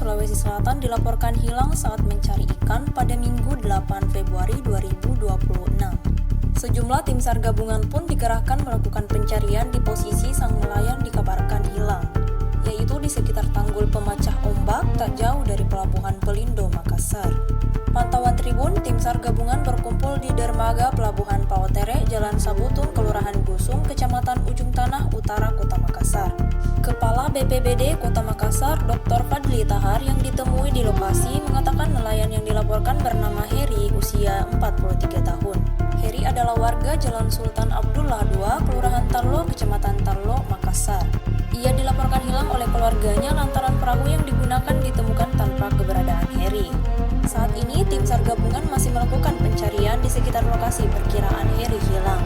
Sulawesi Selatan dilaporkan hilang saat mencari ikan pada Minggu 8 Februari 2026. Sejumlah tim SAR gabungan pun dikerahkan melakukan pencarian di posisi sang nelayan dikabarkan hilang, yaitu di sekitar tanggul pemecah ombak tak jauh dari Pelabuhan Pelindo, Makassar. Pantauan Tribun, tim SAR gabungan berkumpul di dermaga Pelabuhan Paotere, Jalan Sabutun, Kelurahan Gusung, Kecamatan Ujung Tanah Utara, Kota Makassar. Kepala BPBD Kota Makassar, Dr. Fadli Tahar, yang ditemui di lokasi mengatakan nelayan yang dilaporkan bernama Heri, usia 43 tahun. Heri adalah warga Jalan Sultan Abdullah II, Kelurahan Tarlo, Kecamatan Tarlo, Makassar. Ia dilaporkan hilang oleh keluarganya lantaran perahu yang digunakan ditemukan tanpa keberadaan Heri. Saat ini, tim SAR gabungan masih melakukan pencarian di sekitar lokasi perkiraan Heri hilang.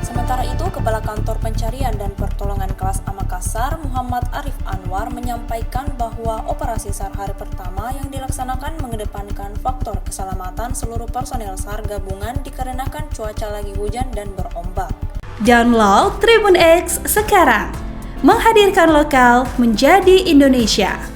Sementara itu, Kepala Kantor Pencarian dan Pertolongan Kelas A Makassar, Muhammad Arif Anwar, menyampaikan bahwa operasi SAR hari pertama yang dilaksanakan mengedepankan faktor keselamatan seluruh personel SAR gabungan dikarenakan cuaca lagi hujan dan berombak. Download Tribun X sekarang, menghadirkan lokal menjadi Indonesia.